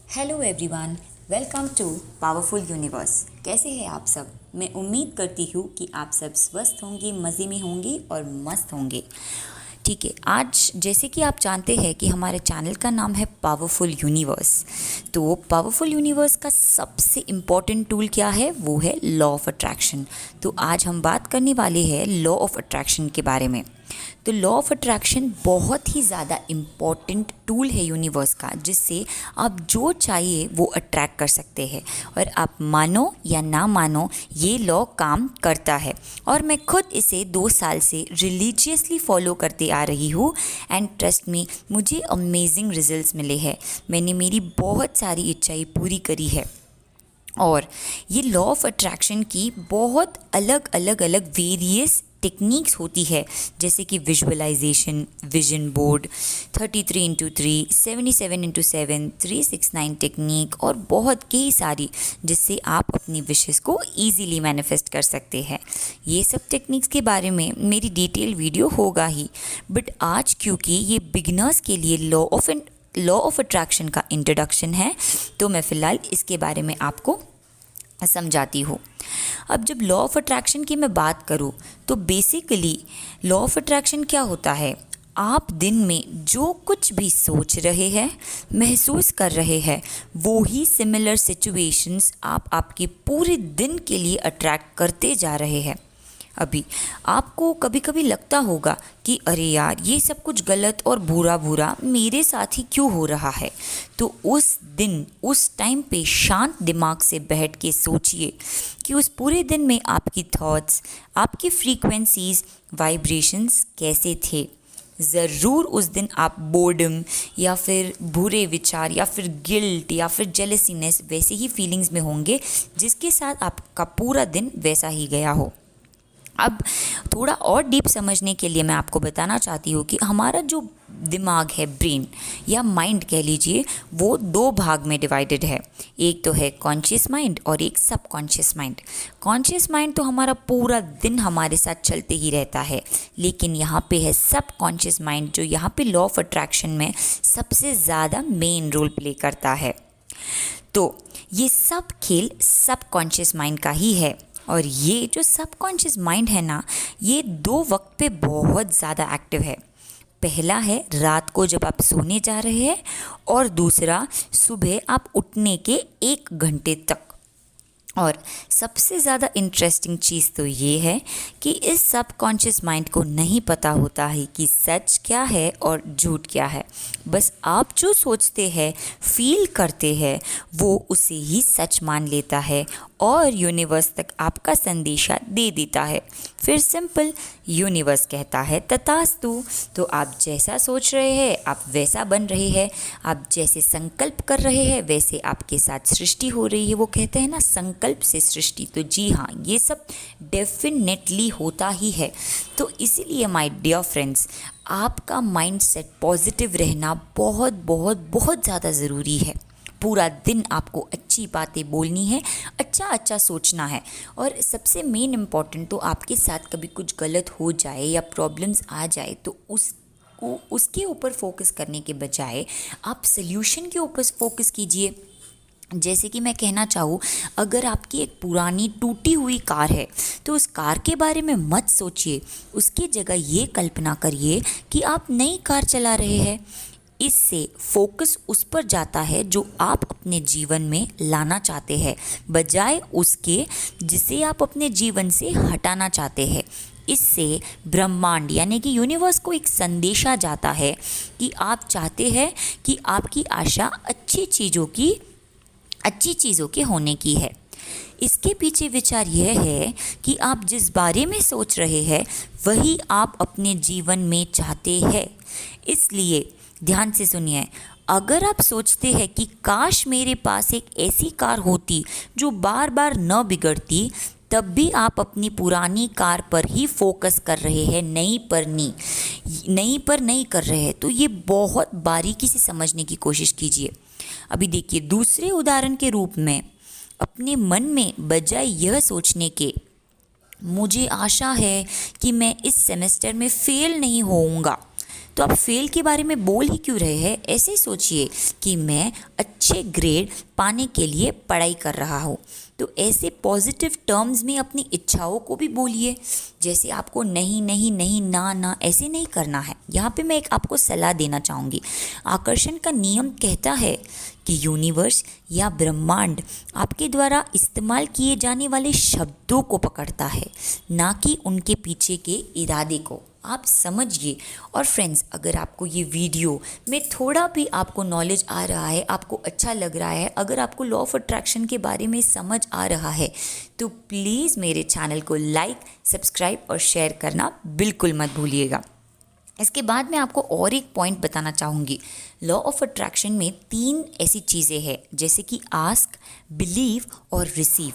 Hello everyone, welcome to powerful universe. कैसे हैं आप सब? मैं उम्मीद करती हूँ कि आप सब स्वस्थ होंगे, मज़े में होंगे और मस्त होंगे। ठीक है, आज जैसे कि आप जानते हैं कि हमारे चैनल का नाम है पावरफुल यूनिवर्स। तो पावरफुल यूनिवर्स का सबसे इम्पॉर्टेंट टूल क्या है? वो है लॉ ऑफ अट्रैक्शन। तो आज हम बात करने वाले हैं लॉ ऑफ अट्रैक्शन के बारे में। तो लॉ ऑफ अट्रैक्शन बहुत ही ज़्यादा इम्पॉर्टेंट टूल है यूनिवर्स का, जिससे आप जो चाहिए वो अट्रैक्ट कर सकते हैं। और आप मानो या ना मानो, ये लॉ काम करता है और मैं खुद इसे 2 साल से रिलीजियसली फॉलो करते आ रही हूँ। एंड ट्रस्ट मी, मुझे अमेजिंग रिजल्ट्स मिले हैं। मैंने मेरी बहुत सारी इच्छाएं पूरी करी है। और ये लॉ ऑफ अट्रैक्शन की बहुत अलग अलग वेरियस टेक्निक्स होती है, जैसे कि visualisation, vision board, 33x3, 77x7, 369 technique और बहुत कई सारी, जिससे आप अपनी विशेस को ईजीली मैनिफेस्ट कर सकते हैं। ये सब टेक्निक्स के बारे में मेरी डिटेल वीडियो होगा ही, बट आज क्योंकि ये बिगिनर्स के लिए लॉ ऑफ अट्रैक्शन का इंट्रोडक्शन है, तो मैं फ़िलहाल इसके बारे में आपको समझाती हूँ। अब जब लॉ ऑफ अट्रैक्शन की मैं बात करूँ, तो बेसिकली लॉ ऑफ अट्रैक्शन क्या होता है? आप दिन में जो कुछ भी सोच रहे हैं, महसूस कर रहे हैं, वो ही सिमिलर सिचुएशंस आप आपके पूरे दिन के लिए अट्रैक्ट करते जा रहे हैं। अभी आपको कभी कभी लगता होगा कि अरे यार, ये सब कुछ गलत और बुरा बुरा मेरे साथ ही क्यों हो रहा है। तो उस दिन, उस टाइम पे शांत दिमाग से बैठ के सोचिए कि उस पूरे दिन में आपकी थॉट्स, आपकी फ्रीक्वेंसीज, वाइब्रेशंस कैसे थे। ज़रूर उस दिन आप बोर्डम या फिर बुरे विचार या फिर गिल्ट या फिर जेलसीनेस, वैसे ही फीलिंग्स में होंगे, जिसके साथ आपका पूरा दिन वैसा ही गया हो। अब थोड़ा और डीप समझने के लिए मैं आपको बताना चाहती हूँ कि हमारा जो दिमाग है, ब्रेन या माइंड कह लीजिए, वो 2 भाग में डिवाइडेड है। एक तो है कॉन्शियस माइंड और एक सब कॉन्शियस माइंड। कॉन्शियस माइंड तो हमारा पूरा दिन हमारे साथ चलते ही रहता है, लेकिन यहाँ पे है सब कॉन्शियस माइंड, जो यहाँ पे लॉ ऑफ अट्रैक्शन में सबसे ज़्यादा मेन रोल प्ले करता है। तो ये सब खेल सब कॉन्शियस माइंड का ही है। और ये जो सबकॉन्शियस माइंड है ना, ये 2 वक्त पे बहुत ज़्यादा एक्टिव है। पहला है रात को जब आप सोने जा रहे हैं, और दूसरा सुबह आप उठने के 1 घंटे तक। और सबसे ज़्यादा इंटरेस्टिंग चीज़ तो ये है कि इस सबकॉन्शियस माइंड को नहीं पता होता है कि सच क्या है और झूठ क्या है। बस आप जो सोचते हैं, फील करते हैं, वो उसे ही सच मान लेता है और यूनिवर्स तक आपका संदेशा दे देता है। फिर सिंपल, यूनिवर्स कहता है तथास्तु। तो आप जैसा सोच रहे हैं, आप वैसा बन रहे हैं। आप जैसे संकल्प कर रहे हैं, वैसे आपके साथ सृष्टि हो रही है। वो कहते हैं ना, संकल्प से सृष्टि। तो जी हाँ, ये सब डेफिनेटली होता ही है। तो इसीलिए माय डियर फ्रेंड्स, आपका माइंड सेट पॉजिटिव रहना बहुत बहुत बहुत ज़्यादा ज़रूरी है। पूरा दिन आपको अच्छी बातें बोलनी है, अच्छा सोचना है। और सबसे मेन इम्पॉर्टेंट, तो आपके साथ कभी कुछ गलत हो जाए या प्रॉब्लम्स आ जाए, तो उसके ऊपर फोकस करने के बजाय आप सल्यूशन के ऊपर फोकस कीजिए। जैसे कि मैं कहना चाहूँ, अगर आपकी एक पुरानी टूटी हुई कार है, तो उस कार के बारे में मत सोचिए। उसकी जगह ये कल्पना करिए कि आप नई कार चला रहे हैं। इससे फोकस उस पर जाता है जो आप अपने जीवन में लाना चाहते हैं, बजाय उसके जिसे आप अपने जीवन से हटाना चाहते हैं। इससे ब्रह्मांड यानी कि यूनिवर्स को एक संदेशा जाता है कि आप चाहते हैं कि आपकी आशा अच्छी चीज़ों के होने की है। इसके पीछे विचार यह है कि आप जिस बारे में सोच रहे हैं, वही आप अपने जीवन में चाहते हैं। इसलिए ध्यान से सुनिए, अगर आप सोचते हैं कि काश मेरे पास एक ऐसी कार होती जो बार बार न बिगड़ती, तब भी आप अपनी पुरानी कार पर ही फोकस कर रहे हैं, नई पर नहीं कर रहे हैं। तो ये बहुत बारीकी से समझने की कोशिश कीजिए। अभी देखिए, दूसरे उदाहरण के रूप में, अपने मन में बजाय यह सोचने के मुझे आशा है कि मैं इस सेमेस्टर में फेल नहीं होऊंगा, तो आप फेल के बारे में बोल ही क्यों रहे हैं? ऐसे सोचिए कि मैं अच्छे ग्रेड पाने के लिए पढ़ाई कर रहा हूँ। तो ऐसे पॉजिटिव टर्म्स में अपनी इच्छाओं को भी बोलिए। जैसे आपको नहीं नहीं नहीं ना ना ऐसे नहीं करना है। यहाँ पे मैं एक आपको सलाह देना चाहूँगी। आकर्षण का नियम कहता है कि यूनिवर्स या ब्रह्मांड आपके द्वारा इस्तेमाल किए जाने वाले शब्दों को पकड़ता है, ना कि उनके पीछे के इरादे को। आप समझिए। और फ्रेंड्स, अगर आपको ये वीडियो में थोड़ा भी आपको नॉलेज आ रहा है, आपको अच्छा लग रहा है, अगर आपको लॉ ऑफ अट्रैक्शन के बारे में समझ आ रहा है, तो प्लीज़ मेरे चैनल को लाइक, सब्सक्राइब और शेयर करना बिल्कुल मत भूलिएगा। इसके बाद मैं आपको और एक पॉइंट बताना चाहूँगी। लॉ ऑफ अट्रैक्शन में 3 ऐसी चीज़ें हैं, जैसे कि आस्क, बिलीव और रिसीव।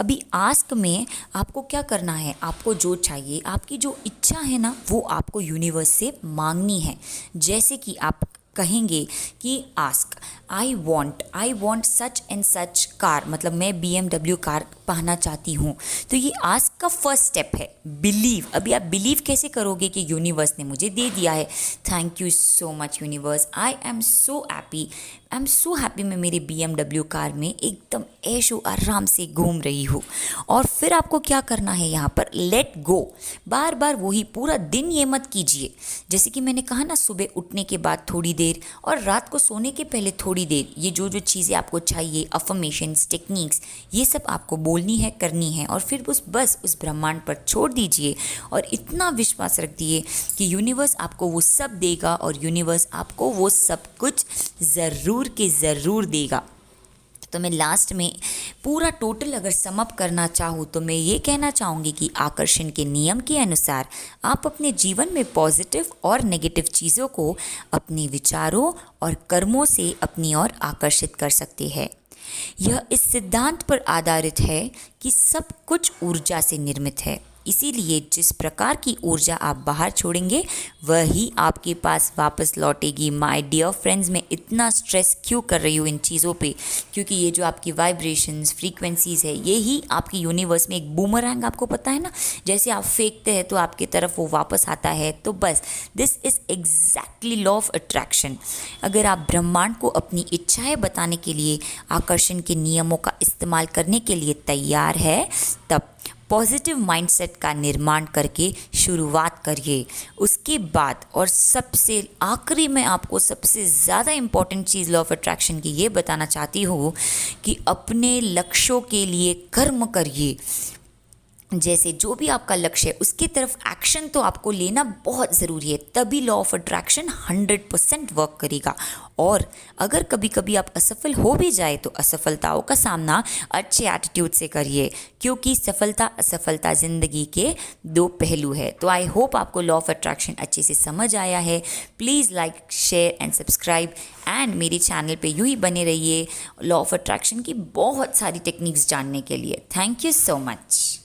अभी आस्क में आपको क्या करना है, आपको जो चाहिए, आपकी जो इच्छा है ना, वो आपको यूनिवर्स से मांगनी है। जैसे कि आप कहेंगे कि ask I want such and such car, मतलब मैं BMW कार पहनना चाहती हूँ। तो ये आस्क का फर्स्ट स्टेप है। बिलीव, अभी आप बिलीव कैसे करोगे कि यूनिवर्स ने मुझे दे दिया है। Thank you so much universe, I am so happy मैं मेरी BMW कार में एकदम ऐशो आराम से घूम रही हूँ। और फिर आपको क्या करना है, यहाँ पर लेट गो। बार बार वही पूरा दिन ये मत कीजिए। जैसे कि मैंने कहा ना, सुबह उठने के बाद थोड़ी देर और रात को सोने के पहले थोड़ी देर, ये जो जो चीज़ें आपको चाहिए, अफर्मेशंस, टेक्निक्स, ये सब आपको बोलनी है, करनी है। और फिर बस उस ब्रह्मांड पर छोड़ दीजिए और इतना विश्वास रख दिए कि यूनिवर्स आपको वो सब देगा और यूनिवर्स आपको वो सब कुछ ज़रूर देगा। तो मैं लास्ट में पूरा टोटल अगर सम अप करना चाहूँ तो मैं ये कहना चाहूँगी कि आकर्षण के नियम के अनुसार आप अपने जीवन में पॉजिटिव और नेगेटिव चीज़ों को अपने विचारों और कर्मों से अपनी ओर आकर्षित कर सकते हैं। यह इस सिद्धांत पर आधारित है कि सब कुछ ऊर्जा से निर्मित है, इसीलिए जिस प्रकार की ऊर्जा आप बाहर छोड़ेंगे वही आपके पास वापस लौटेगी। माय डियर फ्रेंड्स, मैं इतना स्ट्रेस क्यों कर रही हूँ इन चीज़ों पे, क्योंकि ये जो आपकी वाइब्रेशंस, फ्रीक्वेंसीज़ है, ये ही आपकी यूनिवर्स में एक बूमरैंग, आपको पता है ना, जैसे आप फेंकते हैं तो आपकी तरफ वो वापस आता है। तो बस this is exactly law of attraction. अगर आप ब्रह्मांड को अपनी इच्छाएं बताने के लिए आकर्षण के नियमों का इस्तेमाल करने के लिए तैयार है, तब पॉजिटिव माइंडसेट का निर्माण करके शुरुआत करिए। उसके बाद और सबसे आखिरी में आपको सबसे ज़्यादा important cheese law of attraction की ये बताना चाहती हूँ कि अपने लक्ष्यों के लिए कर्म करिए। जैसे जो भी आपका लक्ष्य है उसकी तरफ एक्शन तो आपको लेना बहुत ज़रूरी है, तभी लॉ ऑफ अट्रैक्शन 100% वर्क करेगा। और अगर कभी कभी आप असफल हो भी जाए तो असफलताओं का सामना अच्छे एटीट्यूड से करिए, क्योंकि सफलता असफलता ज़िंदगी के 2 पहलू है। तो आई होप आपको लॉ ऑफ अट्रैक्शन अच्छे से समझ आया है। Please like, share and subscribe and मेरे चैनल पे यूँ ही बने रहिए लॉ ऑफ अट्रैक्शन की बहुत सारी टेक्निक्स जानने के लिए। Thank you so much.